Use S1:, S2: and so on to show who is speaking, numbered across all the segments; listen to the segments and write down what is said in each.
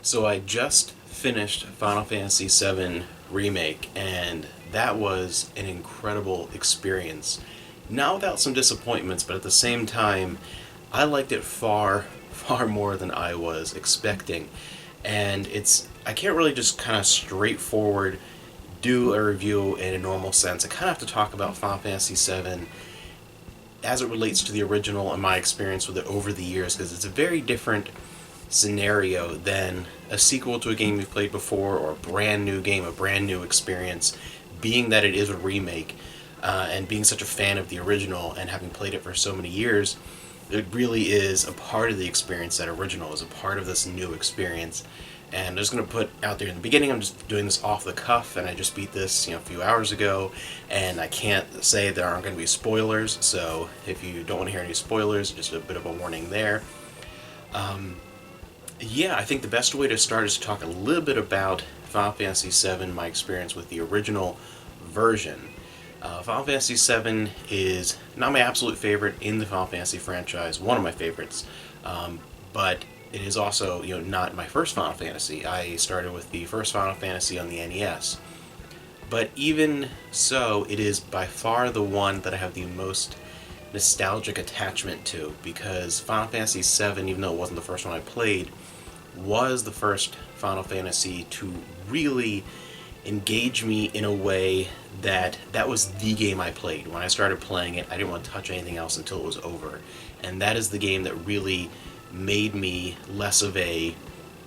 S1: So I just finished Final Fantasy VII Remake, and that was an incredible experience. Not without some disappointments, but at the same time, I liked it far, far more than I was expecting. And I can't really just kind of straightforward do a review in a normal sense. I kind of have to talk about Final Fantasy VII as it relates to the original and my experience with it over the years, because it's a very different scenario than a sequel to a game you've played before or a brand new game, a brand new experience, being that it is a remake and being such a fan of the original and having played it for so many years. It really is a part of the experience. That original is a part of this new experience. And I'm just going to put out there in the beginning, I'm just doing this off the cuff, and I just beat this a few hours ago, and I can't say there aren't going to be spoilers, so if you don't want to hear any spoilers, just a bit of a warning there. Yeah, I think the best way to start is to talk a little bit about Final Fantasy VII, my experience with the original version. Final Fantasy VII is not my absolute favorite in the Final Fantasy franchise, one of my favorites, but it is also not my first Final Fantasy. I started with the first Final Fantasy on the NES. But even so, it is by far the one that I have the most nostalgic attachment to, because Final Fantasy VII, even though it wasn't the first one I played, was the first Final Fantasy to really engage me in a way that was the game I played. When I started playing it, I didn't want to touch anything else until it was over. And that is the game that really made me less of a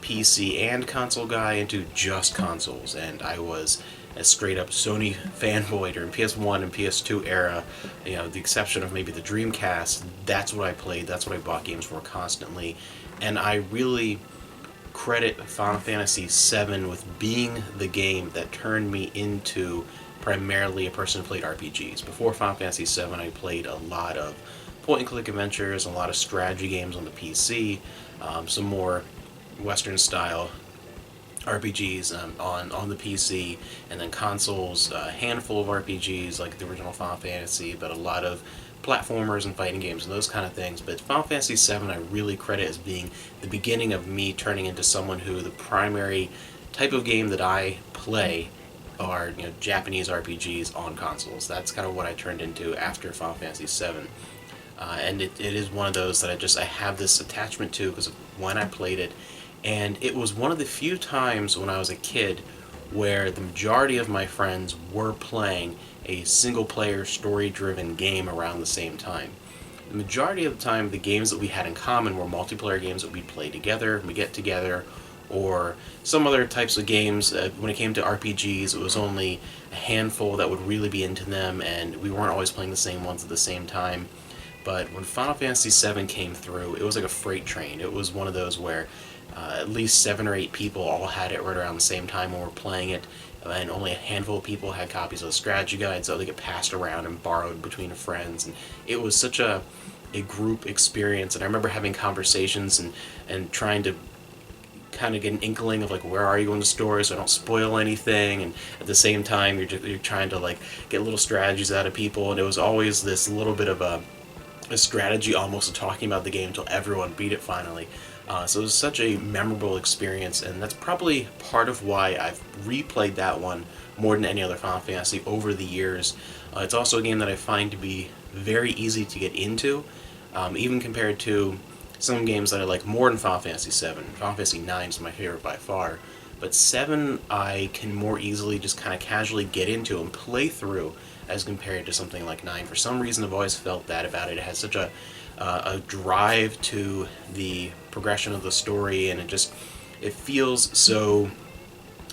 S1: PC and console guy into just consoles. And I was a straight up Sony fanboy during PS1 and PS2 era, the exception of maybe the Dreamcast. That's what I played, that's what I bought games for constantly. And I really credit Final Fantasy VII with being the game that turned me into primarily a person who played RPGs. Before Final Fantasy VII, I played a lot of point-and-click adventures, a lot of strategy games on the PC, some more Western-style RPGs on the PC, and then consoles, a handful of RPGs like the original Final Fantasy, but a lot of platformers and fighting games and those kind of things. But Final Fantasy VII I really credit as being the beginning of me turning into someone who the primary type of game that I play are Japanese RPGs on consoles. That's kind of what I turned into after Final Fantasy VII. And it is one of those that I have this attachment to because of when I played it. And it was one of the few times when I was a kid where the majority of my friends were playing a single-player, story-driven game around the same time. The majority of the time, the games that we had in common were multiplayer games that we'd play together, we get together, or some other types of games. When it came to RPGs, it was only a handful that would really be into them, and we weren't always playing the same ones at the same time. But when Final Fantasy VII came through, it was like a freight train. It was one of those where at least 7 or 8 people all had it right around the same time when we were playing it, and only a handful of people had copies of the strategy guide, so they get passed around and borrowed between friends. And it was such a group experience, and I remember having conversations and trying to kind of get an inkling of like, where are you in the story so I don't spoil anything, and at the same time you're trying to like get little strategies out of people, and it was always this little bit of a strategy almost of talking about the game until everyone beat it finally. So it was such a memorable experience, and that's probably part of why I've replayed that one more than any other Final Fantasy over the years. It's also a game that I find to be very easy to get into, even compared to some games that I like more than Final Fantasy VII. Final Fantasy IX is my favorite by far, but 7 I can more easily just kind of casually get into and play through as compared to something like 9. For some reason, I've always felt that about it. It has such a drive to the progression of the story, and it feels so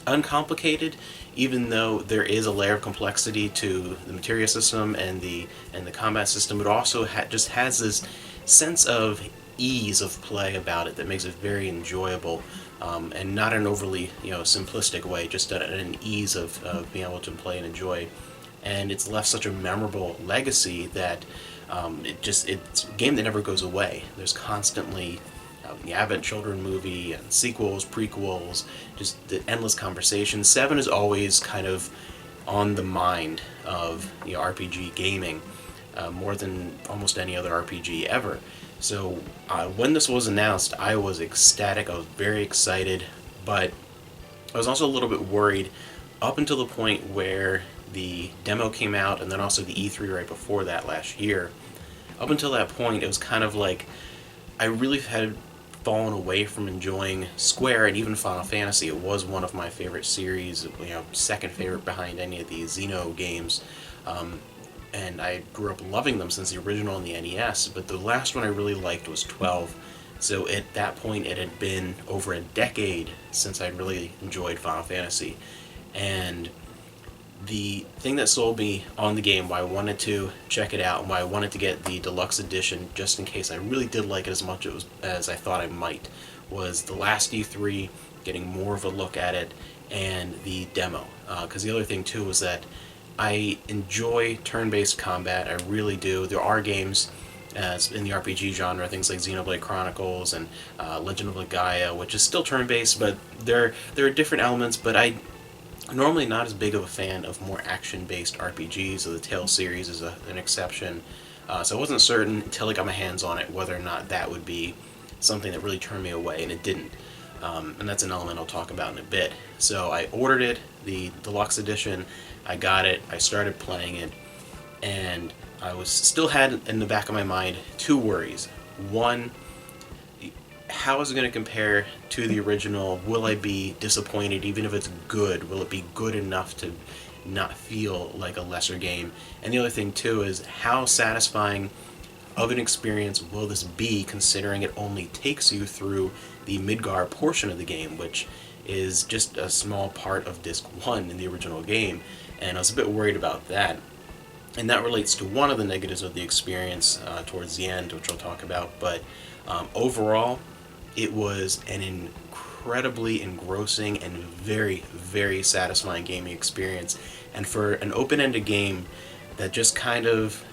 S1: uncomplicated, even though there is a layer of complexity to the materia system and the combat system. It also just has this sense of ease of play about it that makes it very enjoyable, and not an overly simplistic way, just an ease of being able to play and enjoy. And it's left such a memorable legacy that it's a game that never goes away. There's constantly the Advent Children movie and sequels, prequels, just the endless conversation. 7 is always kind of on the mind of RPG gaming, more than almost any other RPG ever. So when this was announced, I was ecstatic. I was very excited, But I was also a little bit worried up until the point where the demo came out, and then also the E3 right before that last year. Up until that point, it was kind of like I really had fallen away from enjoying Square and even Final Fantasy. It was one of my favorite series, second favorite behind any of the Xeno games. And I grew up loving them since the original on the NES, but the last one I really liked was 12. So at that point, it had been over a decade since I'd really enjoyed Final Fantasy. And the thing that sold me on the game, why I wanted to check it out, and why I wanted to get the deluxe edition just in case I really did like it as much as I thought I might, was the last E3, getting more of a look at it, and the demo. Because the other thing too was that I enjoy turn-based combat, I really do. There are games in the RPG genre, things like Xenoblade Chronicles and Legend of Legaia, which is still turn-based, but there are different elements, but I'm normally not as big of a fan of more action-based RPGs, so the Tales series is an exception. So I wasn't certain until I got my hands on it whether or not that would be something that really turned me away, and it didn't. And that's an element I'll talk about in a bit. So I ordered it, the deluxe edition, I got it, I started playing it, and I still had in the back of my mind two worries. One, how is it going to compare to the original? Will I be disappointed even if it's good? Will it be good enough to not feel like a lesser game? And the other thing too is how satisfying of an experience will this be, considering it only takes you through the Midgar portion of the game, which is just a small part of Disc 1 in the original game, and I was a bit worried about that. And that relates to one of the negatives of the experience towards the end, which I'll talk about, but overall, it was an incredibly engrossing and very, very satisfying gaming experience. And for an open-ended game that just kind of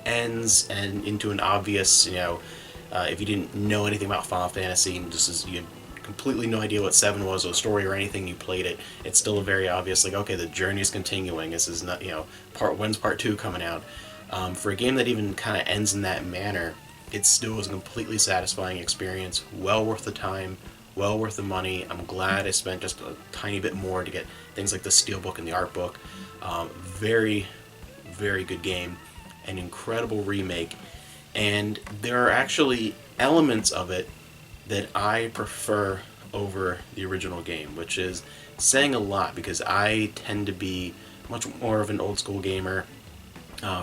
S1: ends and into an obvious, if you didn't know anything about Final Fantasy and you had completely no idea what 7 was or the story or anything, you played it, it's still a very obvious, like, okay, the journey is continuing. This is not, when's part 2 coming out? For a game that even kind of ends in that manner, it still was a completely satisfying experience, well worth the time, well worth the money. I'm glad I spent just a tiny bit more to get things like the steelbook and the art book. Very, very good game, an incredible remake, and there are actually elements of it that I prefer over the original game, which is saying a lot because I tend to be much more of an old school gamer.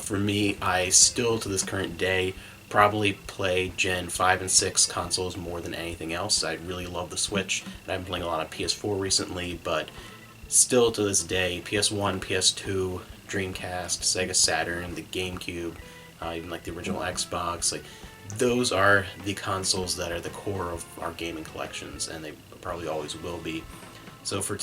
S1: For me, I still to this current day probably play Gen 5 and 6 consoles more than anything else. I really love the Switch, and I've been playing a lot of PS4 recently, but still to this day, PS1, PS2, Dreamcast, Sega Saturn, the GameCube, even like the original Xbox, like those are the consoles that are the core of our gaming collections, and they probably always will be. So for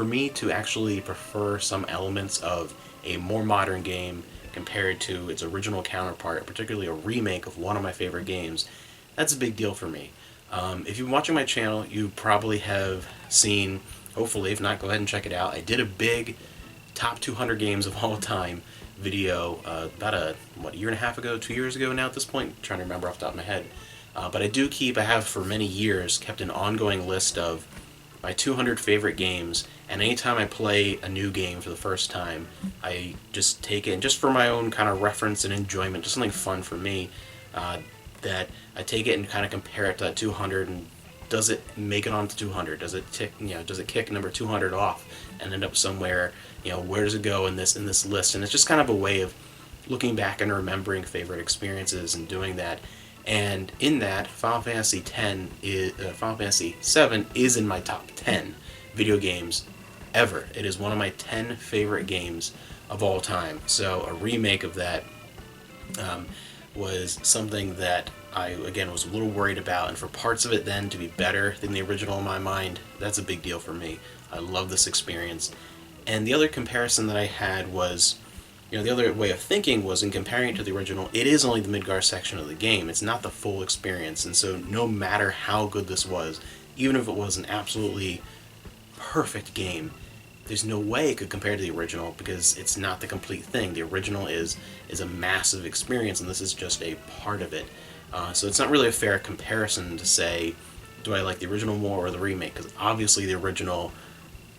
S1: me to actually prefer some elements of a more modern game compared to its original counterpart, particularly a remake of one of my favorite games, that's a big deal for me. If you've been watching my channel, you probably have seen, hopefully, if not, go ahead and check it out. I did a big top 200 games of all time video about a year and a half ago, 2 years ago now at this point, I'm trying to remember off the top of my head. But I have for many years kept an ongoing list of my 200 favorite games, and anytime I play a new game for the first time, I just take it, and just for my own kind of reference and enjoyment, just something fun for me, that I take it and kind of compare it to that 200, and does it make it onto 200? Does it kick number 200 off and end up somewhere? Where does it go in this list? And it's just kind of a way of looking back and remembering favorite experiences and doing that. And in that, Final Fantasy VII is in my top 10 video games ever. It is one of my 10 favorite games of all time. So a remake of that was something that I, again, was a little worried about. And for parts of it then to be better than the original in my mind, that's a big deal for me. I love this experience. And the other comparison that I had was, the other way of thinking was in comparing it to the original, it is only the Midgar section of the game. It's not the full experience. And so no matter how good this was, even if it was an absolutely perfect game, there's no way it could compare to the original because it's not the complete thing. The original is a massive experience, and this is just a part of it. So it's not really a fair comparison to say, do I like the original more or the remake? Because obviously the original,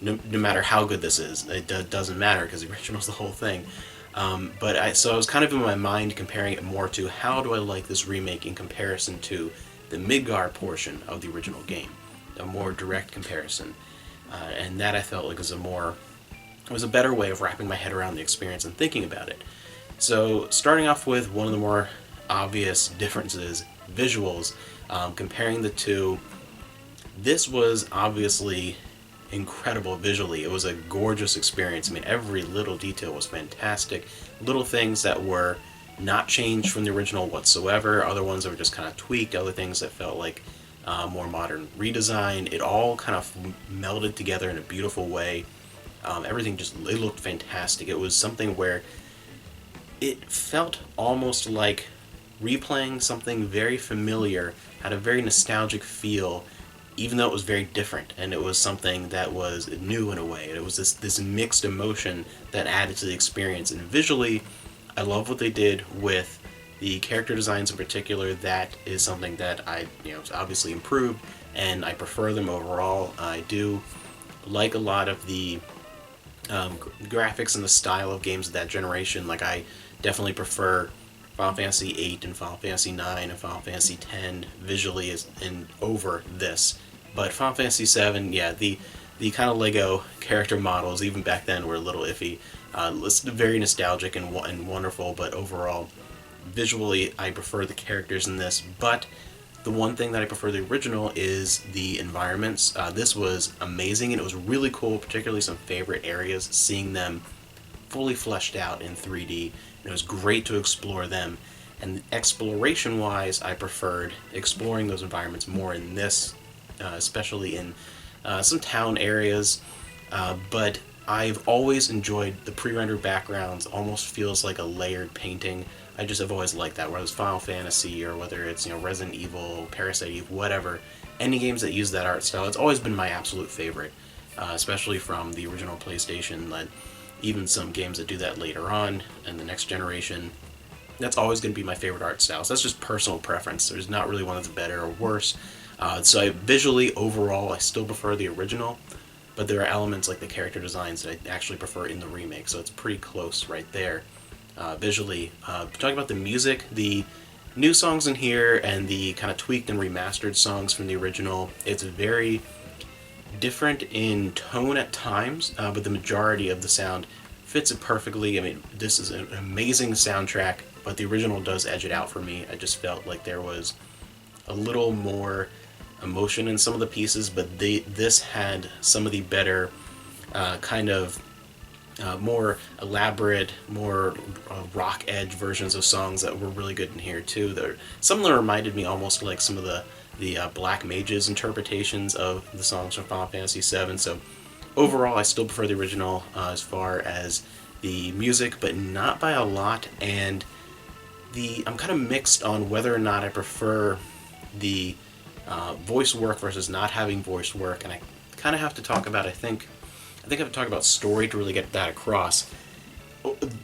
S1: no matter how good this is, it doesn't matter because the original's the whole thing. So I was kind of in my mind comparing it more to how do I like this remake in comparison to the Midgar portion of the original game, a more direct comparison, and that I felt like was a better way of wrapping my head around the experience and thinking about it. So starting off with one of the more obvious differences, visuals, comparing the two, this was obviously incredible visually. It was a gorgeous experience. I mean, every little detail was fantastic. Little things that were not changed from the original whatsoever, other ones that were just kind of tweaked, other things that felt like more modern redesign. It all kind of melded together in a beautiful way. Everything it looked fantastic. It was something where it felt almost like replaying something very familiar, had a very nostalgic feel, even though it was very different, and it was something that was new in a way. It was this mixed emotion that added to the experience. And visually, I love what they did with the character designs in particular. That is something that obviously improved, and I prefer them overall. I do like a lot of the graphics and the style of games of that generation. Like, I definitely prefer Final Fantasy VIII and Final Fantasy IX and Final Fantasy X visually over this. But Final Fantasy VII, yeah, the kind of Lego character models, even back then, were a little iffy. It's very nostalgic and wonderful, but overall, visually, I prefer the characters in this. But the one thing that I prefer the original is the environments. This was amazing, and it was really cool, particularly some favorite areas, seeing them fully fleshed out in 3D. And it was great to explore them. And exploration-wise, I preferred exploring those environments more in this, especially in some town areas. But I've always enjoyed the pre-rendered backgrounds. Almost feels like a layered painting. I just have always liked that, whether it's Final Fantasy or whether it's Resident Evil, Parasite Eve, whatever. Any games that use that art style, it's always been my absolute favorite, especially from the original PlayStation. But even some games that do that later on in the next generation, that's always going to be my favorite art style. So that's just personal preference. There's not really one that's better or worse. Visually, overall, I still prefer the original, but there are elements like the character designs that I actually prefer in the remake, so it's pretty close right there. Visually, talking about the music, the new songs in here and the kind of tweaked and remastered songs from the original, it's very different in tone at times, but the majority of the sound fits it perfectly. I mean, this is an amazing soundtrack, but the original does edge it out for me. I just felt like there was a little more emotion in some of the pieces, but this had some of the better more elaborate, more rock edge versions of songs that were really good in here too. Some of them reminded me almost like some of the Black Mage's interpretations of the songs from Final Fantasy VII. So overall, I still prefer the original as far as the music, but not by a lot. And I'm kind of mixed on whether or not I prefer the voice work versus not having voice work, and I kind of have to talk about. I think I have to talk about story to really get that across.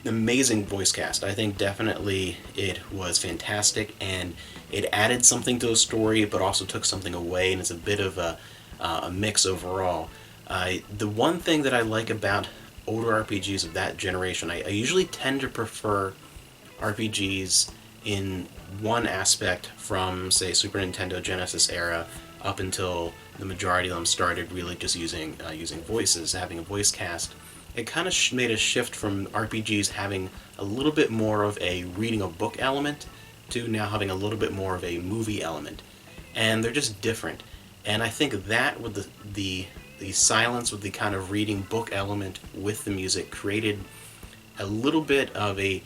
S1: Amazing voice cast. I think definitely it was fantastic, and it added something to the story, but also took something away, and it's a bit of a mix overall. The one thing that I like about older RPGs of that generation, I usually tend to prefer RPGs in one aspect from, say, Super Nintendo Genesis era up until the majority of them started really just using voices, having a voice cast. It kind of made a shift from RPGs having a little bit more of a reading a book element to now having a little bit more of a movie element. And they're just different. And I think that with the silence, with the kind of reading book element with the music, created a little bit of a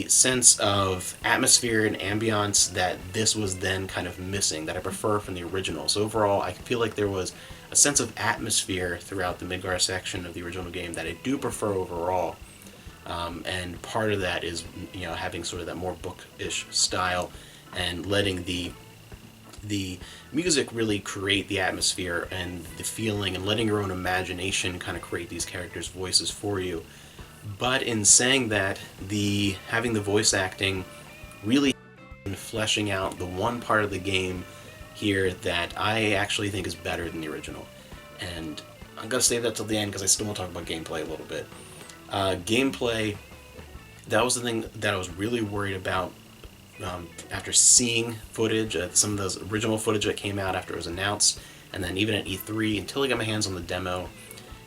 S1: sense of atmosphere and ambiance that this was then kind of missing, that I prefer from the original. So overall, I feel like there was a sense of atmosphere throughout the Midgar section of the original game that I do prefer overall. And part of that is, having sort of that more bookish style and letting the music really create the atmosphere and the feeling, and letting your own imagination kind of create these characters' voices for you. But in saying that, having the voice acting really fleshing out the one part of the game here that I actually think is better than the original. And I'm going to save that till the end because I still want to talk about gameplay a little bit. Gameplay, that was the thing that I was really worried about after seeing footage, some of those original footage that came out after it was announced, and then even at E3 until I got my hands on the demo.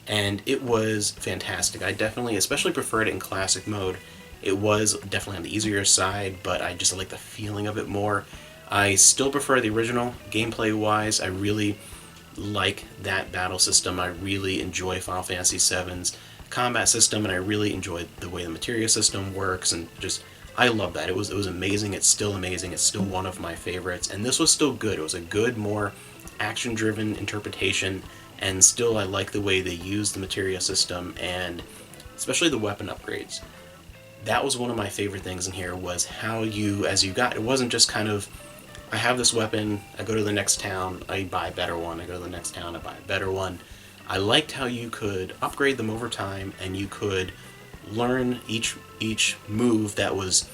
S1: And it was fantastic. I definitely, especially preferred it in classic mode. It was definitely on the easier side, but I just like the feeling of it more. I still prefer the original. Gameplay-wise, I really like that battle system. I really enjoy Final Fantasy VII's combat system, and I really enjoy the way the materia system works, and just I love that. It was amazing. It's still amazing. It's still one of my favorites, and this was still good. It was a good, more action-driven interpretation, and still I like the way they used the materia system, and especially the weapon upgrades. That was one of my favorite things in here, was how you, as you got, it wasn't just kind of, I have this weapon, I go to the next town, I buy a better one, I go to the next town, I buy a better one. I liked how you could upgrade them over time, and you could learn each move that was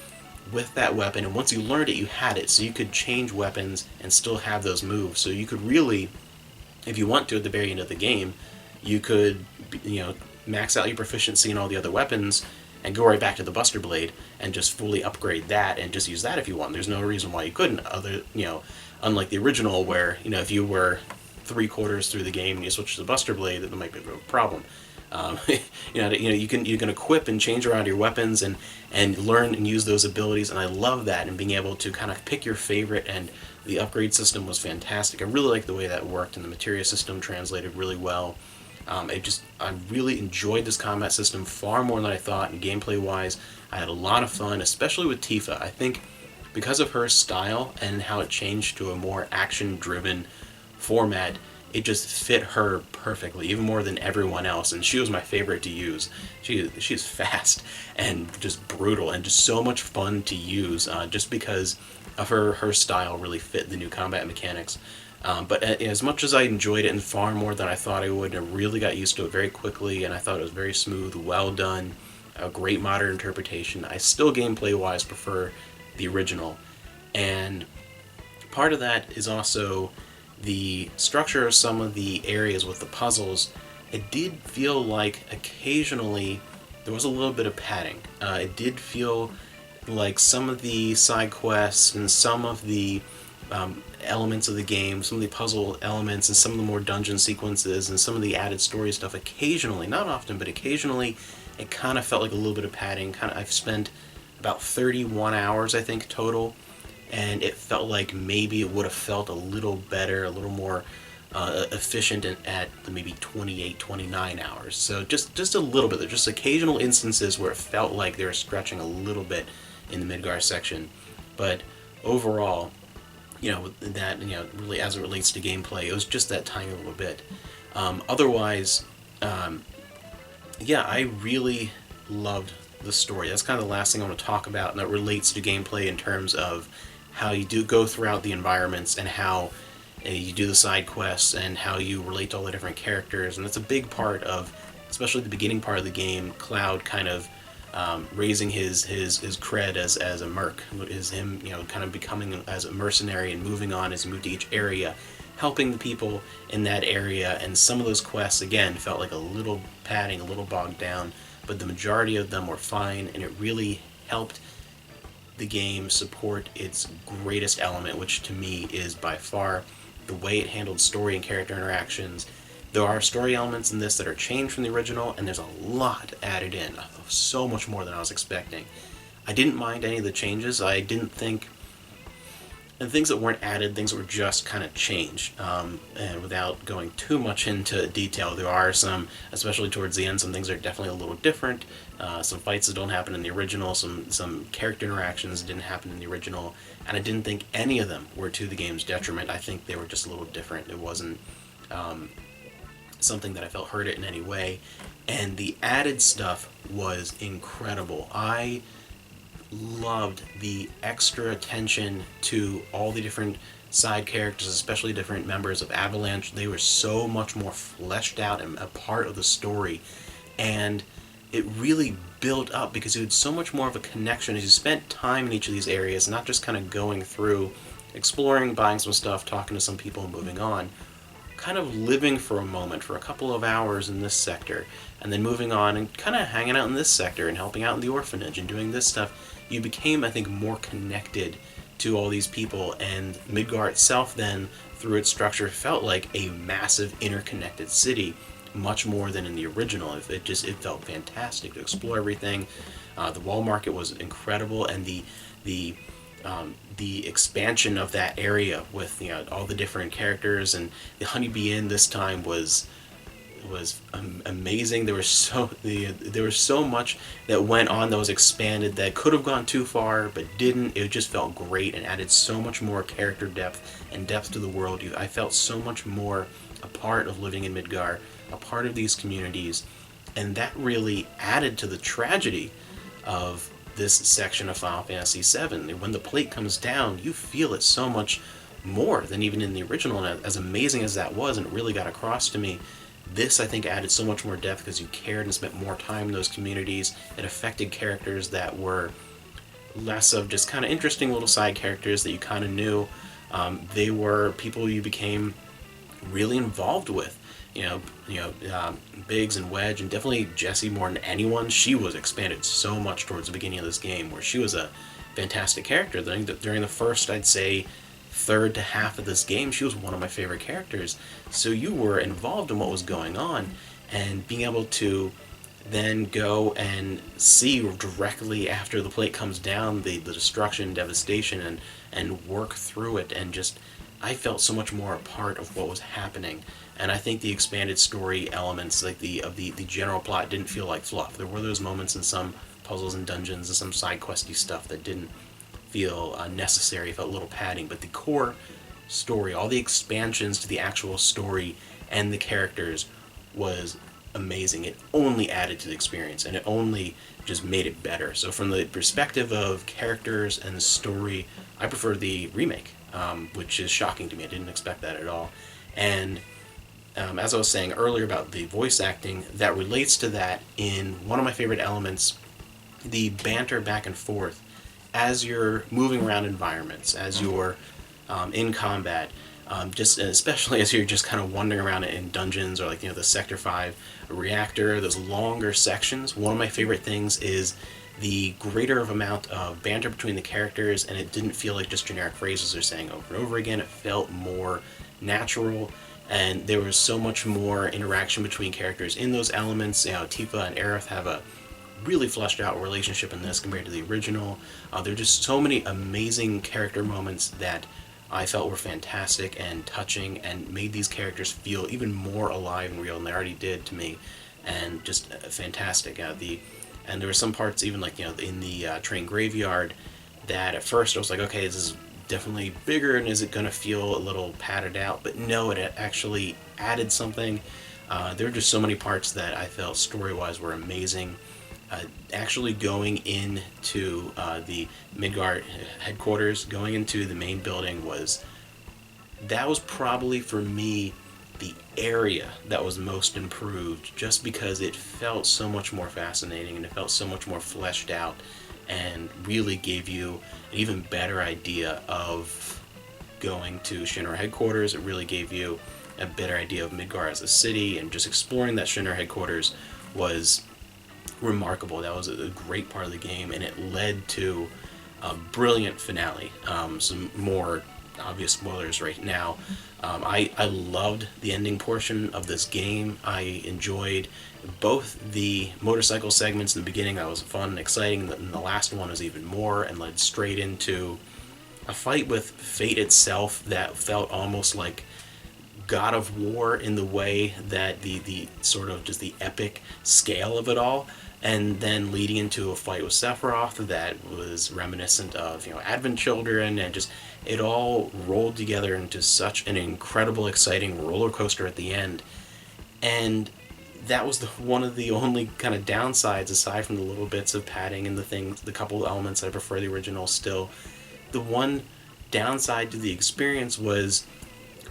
S1: with that weapon, and once you learned it, you had it, so you could change weapons and still have those moves. So you could really, if you want to, at the very end of the game, you could, max out your proficiency in all the other weapons and go right back to the Buster Blade and just fully upgrade that and just use that if you want. There's no reason why you couldn't, unlike the original where, if you were 3/4 through the game and you switch to the Buster Blade, that might be a real problem. You can equip and change around your weapons and learn and use those abilities, and I love that, and being able to kind of pick your favorite, and the upgrade system was fantastic. I really like the way that worked, and the materia system translated really well. I really enjoyed this combat system far more than I thought, and gameplay wise I had a lot of fun, especially with Tifa. I think because of her style and how it changed to a more action driven format, it just fit her perfectly, even more than everyone else, and she was my favorite to use. She's fast and just brutal and just so much fun to use, just because of her style really fit the new combat mechanics. But as much as I enjoyed it, and far more than I thought I would, I really got used to it very quickly, and I thought it was very smooth, well done, a great modern interpretation. I still gameplay-wise prefer the original, and part of that is also the structure of some of the areas with the puzzles. It did feel like occasionally there was a little bit of padding. It did feel like some of the side quests and some of the elements of the game, some of the puzzle elements and some of the more dungeon sequences and some of the added story stuff, occasionally, not often, but occasionally, it kind of felt like a little bit of padding. I've spent about 31 hours, I think, total, and it felt like maybe it would have felt a little better, a little more efficient at the maybe 28, 29 hours. So just a little bit. There's just occasional instances where it felt like they were stretching a little bit in the Midgar section, but overall, really as it relates to gameplay, it was just that tiny little bit. Otherwise, I really loved the story. That's kind of the last thing I want to talk about, and that relates to gameplay in terms of how you do go throughout the environments and how you do the side quests and how you relate to all the different characters. And that's a big part of, especially the beginning part of the game, Cloud kind of raising his cred as a merc, is him kind of becoming as a mercenary and moving on as he moved to each area, helping the people in that area. And some of those quests again felt like a little padding, a little bogged down, but the majority of them were fine, and it really helped the game support its greatest element, which to me is by far the way it handled story and character interactions. There are story elements in this that are changed from the original, and there's a lot added in, so much more than I was expecting. I didn't mind any of the changes. I didn't think, and things that weren't added, things that were just kind of changed. And without going too much into detail, there are some, especially towards the end, some things that are definitely a little different. Some fights that don't happen in the original, some character interactions that didn't happen in the original, and I didn't think any of them were to the game's detriment. I think they were just a little different. It wasn't something that I felt hurt it in any way, and the added stuff was incredible. I loved the extra attention to all the different side characters, especially different members of Avalanche. They were so much more fleshed out and a part of the story, and it really built up because you had so much more of a connection as you spent time in each of these areas, not just kind of going through exploring, buying some stuff, talking to some people, and moving on, kind of living for a moment, for a couple of hours in this sector, and then moving on and kind of hanging out in this sector and helping out in the orphanage and doing this stuff, you became, I think, more connected to all these people, and Midgar itself then, through its structure, felt like a massive interconnected city, much more than in the original. It felt fantastic to explore everything. The wall market was incredible, and the the expansion of that area with all the different characters, and the Honeybee Inn this time was amazing. There was so much that went on that was expanded that could have gone too far but didn't. It just felt great and added so much more character depth and depth to the world. I felt so much more a part of living in Midgar, a part of these communities, and that really added to the tragedy of this section of Final Fantasy VII. When the plate comes down, you feel it so much more than even in the original, and as amazing as that was, and it really got across to me, this, I think, added so much more depth because you cared and spent more time in those communities. It affected characters that were less of just kind of interesting little side characters that you kind of knew. They were people you became really involved with. Biggs and Wedge, and definitely Jessie more than anyone. She was expanded so much towards the beginning of this game, where she was a fantastic character. During the first, I'd say, third to half of this game, she was one of my favorite characters. So you were involved in what was going on, and being able to then go and see directly after the plate comes down the destruction, devastation, and work through it, and just I felt so much more a part of what was happening. And I think the expanded story elements, like the general plot, didn't feel like fluff. There were those moments in some puzzles and dungeons and some side questy stuff that didn't feel necessary, felt a little padding. But the core story, all the expansions to the actual story and the characters was amazing. It only added to the experience, and it only just made it better. So from the perspective of characters and the story, I prefer the remake, which is shocking to me. I didn't expect that at all. And as I was saying earlier about the voice acting, that relates to that in one of my favorite elements, the banter back and forth as you're moving around environments, as you're in combat, just especially as you're just kind of wandering around in dungeons, or like the Sector 5 reactor, those longer sections. One of my favorite things is the greater of amount of banter between the characters, and it didn't feel like just generic phrases they're saying over and over again. It felt more natural, and there was so much more interaction between characters in those elements. Tifa and Aerith have a really fleshed out relationship in this compared to the original. There are just so many amazing character moments that I felt were fantastic and touching, and made these characters feel even more alive and real than they already did to me, and just fantastic. And there were some parts, even like in the train graveyard, that at first I was like, okay, this is definitely bigger, and is it going to feel a little padded out? But no, it actually added something. There were just so many parts that I felt story-wise were amazing. Actually going into the Midgar headquarters, going into the main building, was probably for me the area that was most improved, just because it felt so much more fascinating and it felt so much more fleshed out, and really gave you an even better idea of going to Shinra headquarters. It really gave you a better idea of Midgar as a city, and just exploring that Shinra headquarters was remarkable. That was a great part of the game, and it led to a brilliant finale. Some more obvious spoilers right now. I loved the ending portion of this game. I enjoyed both the motorcycle segments in the beginning. That was fun and exciting, and the last one was even more, and led straight into a fight with fate itself that felt almost like God of War, in the way that the sort of just the epic scale of it all, and then leading into a fight with Sephiroth that was reminiscent of Advent Children, and just it all rolled together into such an incredible, exciting roller coaster at the end. And that was one of the only kind of downsides, aside from the little bits of padding and the couple of elements I prefer the original still. The one downside to the experience wasn't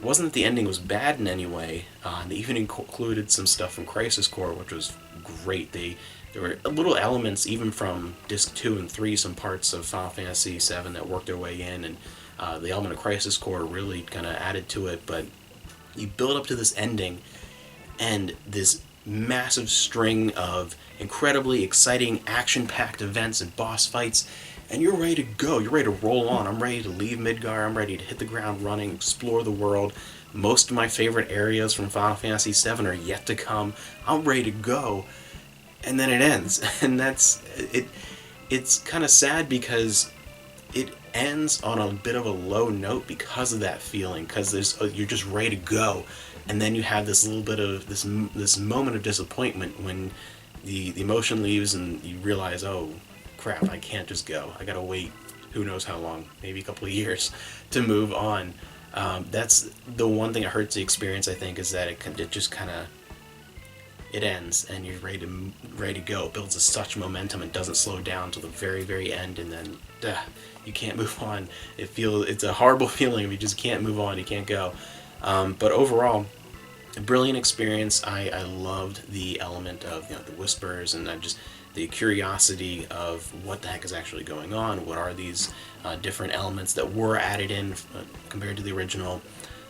S1: that the ending was bad in any way. They even included some stuff from Crisis Core, which was great. There were little elements even from Disc 2 and 3, some parts of Final Fantasy VII that worked their way in, and The element of Crisis Core really kind of added to it, but you build up to this ending, and this massive string of incredibly exciting action-packed events and boss fights, and you're ready to go. You're ready to roll on. I'm ready to leave Midgar. I'm ready to hit the ground running, explore the world. Most of my favorite areas from Final Fantasy VII are yet to come. I'm ready to go. And then it ends. And that's it. It's kind of sad because it ends on a bit of a low note because of that feeling, because you're just ready to go, and then you have this little bit of this moment of disappointment when the emotion leaves and you realize, oh crap, I can't just go. I gotta wait who knows how long, maybe a couple of years, to move on. That's the one thing that hurts the experience, I think, is that it just kind of it ends and you're ready to go. It builds such momentum and doesn't slow down till the very, very end, and then you can't move on. It's a horrible feeling if you just can't move on. You can't go. But overall, a brilliant experience. I loved the element of the whispers and just the curiosity of what the heck is actually going on. What are these different elements that were added in compared to the original?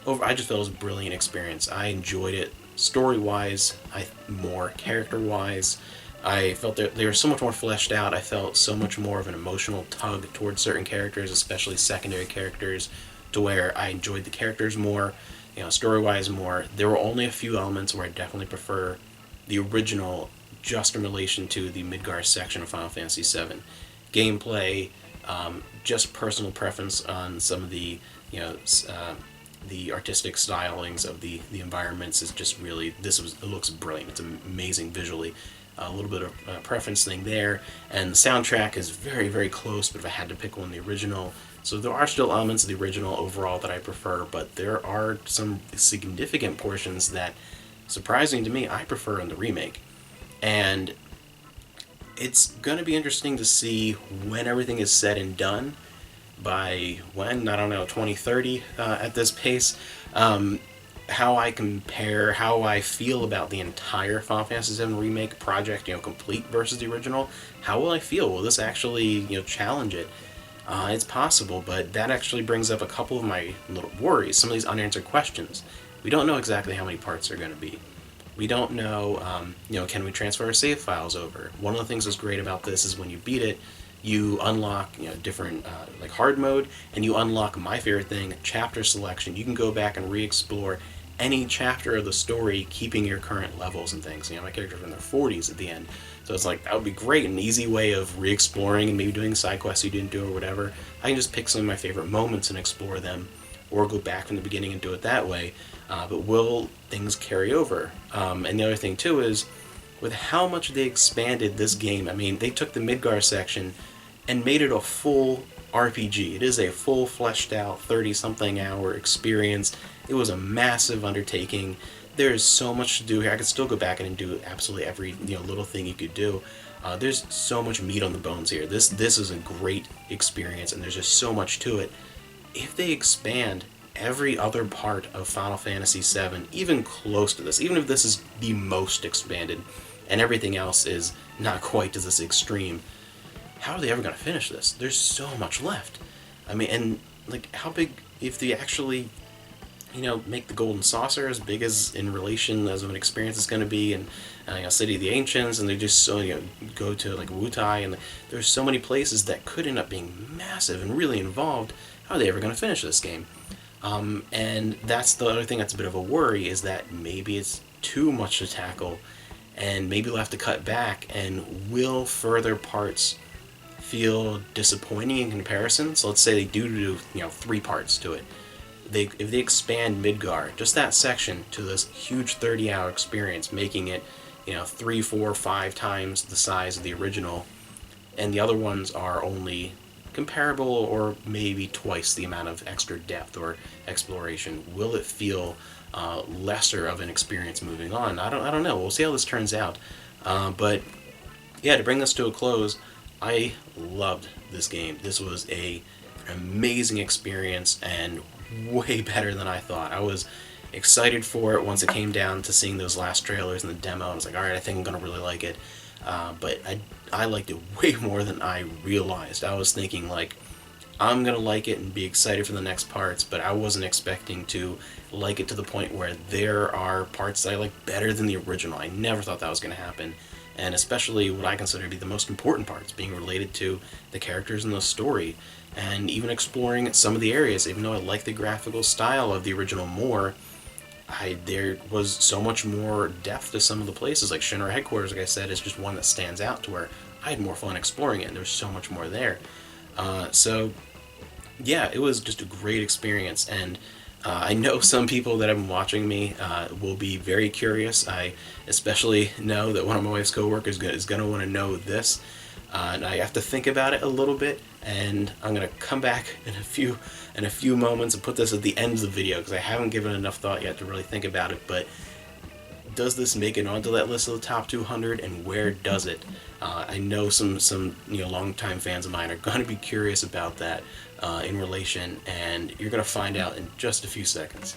S1: I just felt it was a brilliant experience. I enjoyed it story-wise, more character-wise. I felt that they were so much more fleshed out. I felt so much more of an emotional tug towards certain characters, especially secondary characters, to where I enjoyed the characters more, story-wise more. There were only a few elements where I definitely prefer the original, just in relation to the Midgar section of Final Fantasy VII. Gameplay, just personal preference on some of the, the artistic stylings of the environments is just really, it looks brilliant. It's amazing visually. A little bit of a preference thing there, and the soundtrack is very, very close, but if I had to pick one, the original. So there are still elements of the original overall that I prefer, but there are some significant portions that, surprising to me, I prefer in the remake. And it's going to be interesting to see when everything is said and done, by when, I don't know, 2030 at this pace, how I compare, how I feel about the entire Final Fantasy VII Remake project, complete versus the original. How will I feel? Will this actually, challenge it? It's possible, but that actually brings up a couple of my little worries, some of these unanswered questions. We don't know exactly how many parts are going to be. We don't know, can we transfer our save files over? One of the things that's great about this is when you beat it, you unlock different like hard mode, and you unlock my favorite thing, chapter selection. You can go back and re-explore any chapter of the story, keeping your current levels and things. My character's in their 40s at the end, so it's like that would be great, an easy way of re-exploring and maybe doing side quests you didn't do or whatever. I can just pick some of my favorite moments and explore them, or go back from the beginning and do it that way. But will things carry over? And the other thing too is, with how much they expanded this game, they took the Midgar section and made it a full RPG. It is a full, fleshed out, 30-something hour experience. It was a massive undertaking. There's so much to do here. I could still go back and do absolutely every little thing you could do. There's so much meat on the bones here. This is a great experience, and there's just so much to it. If they expand every other part of Final Fantasy VII, even close to this, even if this is the most expanded, and everything else is not quite to this extreme, how are they ever going to finish this? There's so much left. And how big, if they actually, make the Golden Saucer as big as in relation as of an experience it's going to be, and City of the Ancients, and they just so go to Wutai, and there's so many places that could end up being massive and really involved. How are they ever going to finish this game? And that's the other thing that's a bit of a worry, is that maybe it's too much to tackle, and maybe we'll have to cut back, and will further parts feel disappointing in comparison? So let's say they do 3 parts to it. If they expand Midgar, just that section, to this huge 30-hour experience, making it 3, 4, 5 times the size of the original, and the other ones are only comparable or maybe twice the amount of extra depth or exploration, will it feel lesser of an experience moving on? I don't know. We'll see how this turns out. But yeah, to bring this to a close, I loved this game. This was an amazing experience and way better than I thought. I was excited for it once it came down to seeing those last trailers and the demo. I was like, alright, I think I'm going to really like it. But I liked it way more than I realized. I was thinking I'm gonna like it and be excited for the next parts, but I wasn't expecting to like it to the point where there are parts that I like better than the original. I never thought that was gonna happen, and especially what I consider to be the most important parts, being related to the characters and the story, and even exploring some of the areas. Even though I like the graphical style of the original more, there was so much more depth to some of the places. Like Shinra headquarters, like I said, is just one that stands out to where I had more fun exploring it, and there's so much more there. So yeah, it was just a great experience, and I know some people that have been watching me will be very curious. I especially know that one of my wife's coworkers is going to want to know this, and I have to think about it a little bit. And I'm going to come back in a few moments and put this at the end of the video because I haven't given enough thought yet to really think about it. But does this make it onto that list of the top 200, and where does it? I know some longtime fans of mine are going to be curious about that in relation, and you're going to find out in just a few seconds.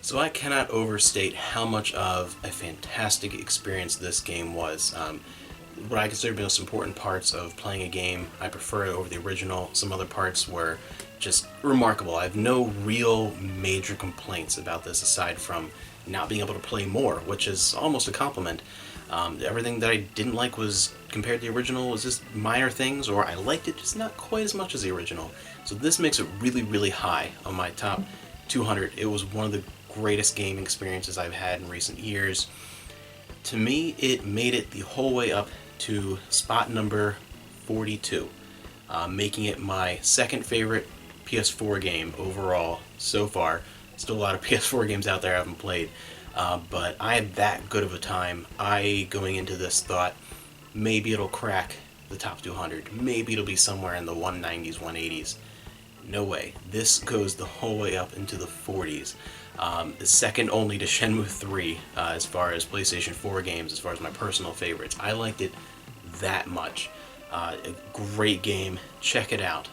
S1: So I cannot overstate how much of a fantastic experience this game was. What I consider the most important parts of playing a game, I prefer it over the original. Some other parts were just remarkable. I have no real major complaints about this aside from not being able to play more, which is almost a compliment. Everything that I didn't like was, compared to the original, was just minor things, or I liked it just not quite as much as the original. So this makes it really, really high on my top 200. It was one of the greatest gaming experiences I've had in recent years. To me, it made it the whole way up to spot number 42, making it my second favorite PS4 game overall so far. Still a lot of PS4 games out there I haven't played, but I had that good of a time. I, going into this, thought maybe it'll crack the top 200. Maybe it'll be somewhere in the 190s, 180s. No way. This goes the whole way up into the 40s. Second only to Shenmue 3 as far as PlayStation 4 games, as far as my personal favorites. I liked it that much. A great game. Check it out.